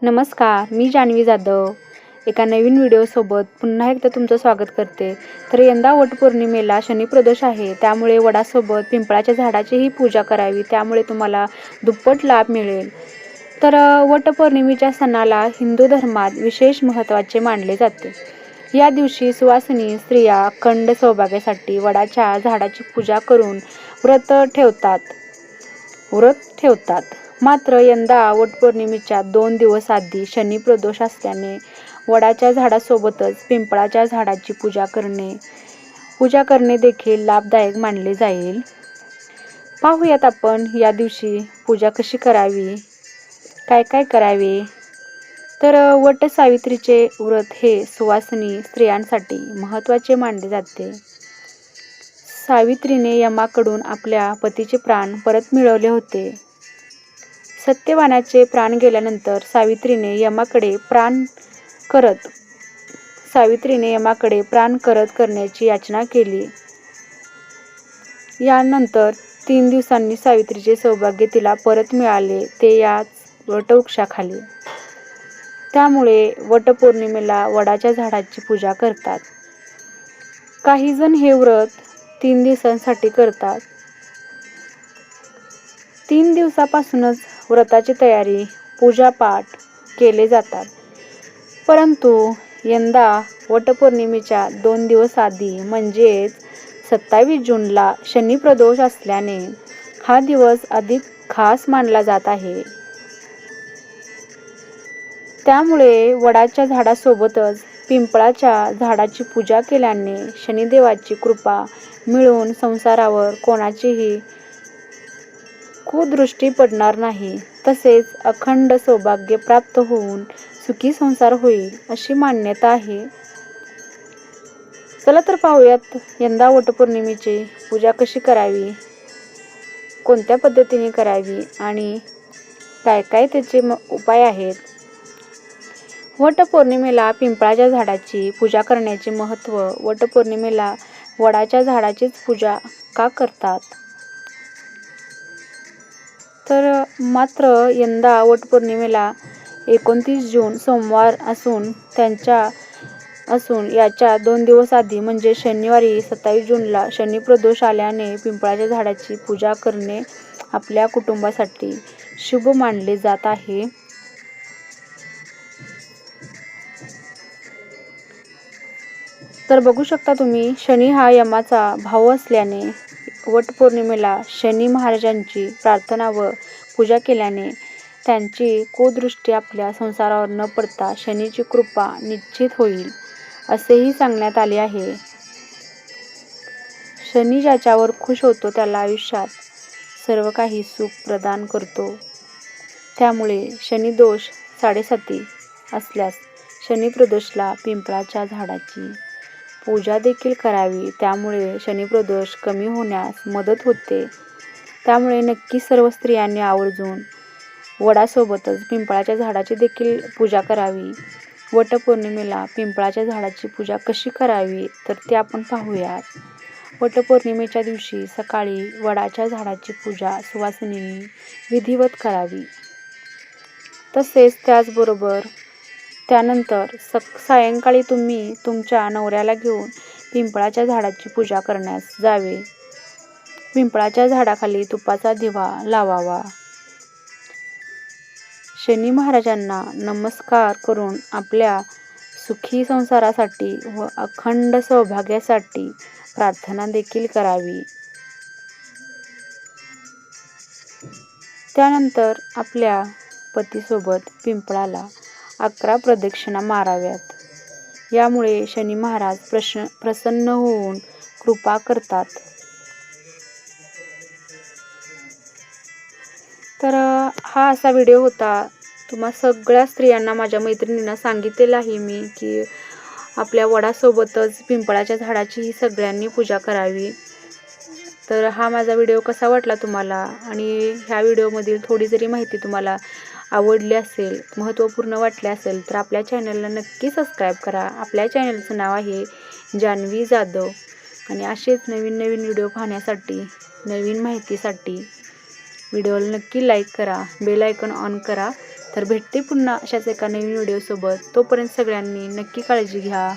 नमस्कार, मी जान्हवी जाधव एका नवीन व्हिडिओसोबत पुन्हा एकदा तुमचं स्वागत करते. तर यंदा वटपौर्णिमेला शनिप्रदोष आहे, त्यामुळे वडासोबत पिंपळाच्या झाडाचीही पूजा करावी, त्यामुळे तुम्हाला दुप्पट लाभ मिळेल. तर वटपौर्णिमेच्या सणाला हिंदू धर्मात विशेष महत्त्वाचे मानले जाते. या दिवशी सुवासिनी स्त्रिया अखंड सौभाग्यासाठी वडाच्या झाडाची पूजा करून व्रत ठेवतात. मात्र यंदा वटपौर्णिमेच्या 2 दिवस आधी शनिप्रदोष असल्याने वडाच्या झाडासोबतच पिंपळाच्या झाडाची पूजा करणे देखील लाभदायक मानले जाईल. पाहूयात आपण या दिवशी पूजा कशी करावी, काय करावे. तर वट सावित्रीचे व्रत हे सुवासिनी स्त्रियांसाठी महत्त्वाचे मानले जाते. सावित्रीने यमाकडून आपल्या पतीचे प्राण परत मिळवले होते. सत्यवानाचे प्राण गेल्यानंतर सावित्रीने यमाकडे प्राण परत करण्याची याचना केली. यानंतर 3 दिवसांनी सावित्रीचे सौभाग्य तिला परत मिळाले, ते याच वटवृक्षाखाली. त्यामुळे वटपौर्णिमेला वडाच्या झाडाची पूजा करतात. काही जण हे व्रत 3 दिवसांसाठी करतात. 3 दिवसापासूनच व्रताची तयारी, पूजापाठ केले जातात. परंतु यंदा वटपौर्णिमेच्या 2 दिवस आधी म्हणजेच 27 जूनला शनिप्रदोष असल्याने हा दिवस अधिक खास मानला जात आहे. त्यामुळे वडाच्या झाडासोबतच पिंपळाच्या झाडाची पूजा केल्याने शनिदेवाची कृपा मिळून संसारावर कोणाचीही कुदृष्टी पडणार नाही, तसेच अखंड सौभाग्य प्राप्त होऊन सुखी संसार होईल, अशी मान्यता आहे. चला तर पाहूयात यंदा वटपौर्णिमेची पूजा कशी करावी, कोणत्या पद्धतीने करावी आणि काय त्याचे उपाय आहेत. वटपौर्णिमेला पिंपळाच्या झाडाची पूजा करण्याचे महत्त्व. वटपौर्णिमेला वडाच्या झाडाचीच पूजा का करतात? तर मात्र यंदा वटपौर्णिमेला 29 जून सोमवार असून याच्या 2 दिवस आधी म्हणजे शनिवारी 27 जूनला शनिप्रदोष आल्याने पिंपळाच्या झाडाची पूजा करणे आपल्या कुटुंबासाठी शुभ मानले जात आहे. तर बघू शकता तुम्ही, शनी हा यमाचा भाऊ असल्याने वटपौर्णिमेला शनी महाराजांची प्रार्थना व पूजा केल्याने त्यांची कुदृष्टी आपल्या संसारावर न पडता शनीची कृपा निश्चित होईल, असेही सांगण्यात आले आहे. शनी ज्याच्यावर खुश होतो त्याला आयुष्यात सर्व काही सुख प्रदान करतो. त्यामुळे शनिदोष 7.5 असल्यास शनिप्रदोषला पिंपळाच्या झाडाची पूजा देखील करावी. त्यामुळे शनिप्रदोष कमी होण्यास मदत होते. त्यामुळे नक्की सर्व स्त्रियांनी आवर्जून वडासोबतच पिंपळाच्या झाडाची देखील पूजा करावी. वटपौर्णिमेला पिंपळाच्या झाडाची पूजा कशी करावी तर ते आपण पाहूयात. वटपौर्णिमेच्या दिवशी सकाळी वडाच्या झाडाची पूजा सुवासिनींनी विधिवत करावी. तसेच त्याचबरोबर त्यानंतर सायंकाळी तुम्ही तुमच्या नवऱ्याला घेऊन पिंपळाच्या झाडाची पूजा करण्यास जावे. पिंपळाच्या झाडाखाली तुपाचा दिवा लावावा. शनी महाराजांना नमस्कार करून आपल्या सुखी संसारासाठी व अखंड सौभाग्यासाठी प्रार्थना देखील करावी. त्यानंतर आपल्या पतीसोबत पिंपळाला 11 प्रदक्षिणा माराव्यात. यामुळे शनी महाराज प्रसन्न होऊन कृपा करतात. तर हा असा व्हिडिओ होता. तुम्हा सगळ्या स्त्रियांना, माझ्या मैत्रिणींना सांगितलेलं आहे मी की आपल्या वडासोबतच पिंपळाच्या झाडाची ही सगळ्यांनी पूजा करावी. तर हा माझा व्हिडिओ कसा वाटला तुम्हाला आणि ह्या व्हिडिओमधील थोडी जरी माहिती तुम्हाला आवडली असेल, महत्त्वपूर्ण वाटले असेल तर आपल्या चॅनलला नक्की सबस्क्राईब करा. आपल्या चॅनलचं नाव आहे जान्हवी जाधव आणि असेच नवीन व्हिडिओ पाहण्यासाठी, नवीन माहितीसाठी व्हिडिओला नक्की लाईक करा, बेल आयकॉन ऑन करा. तर भेटते पुन्हा अशाच एका नवीन व्हिडिओसोबत. तोपर्यंत सगळ्यांनी नक्की काळजी घ्या.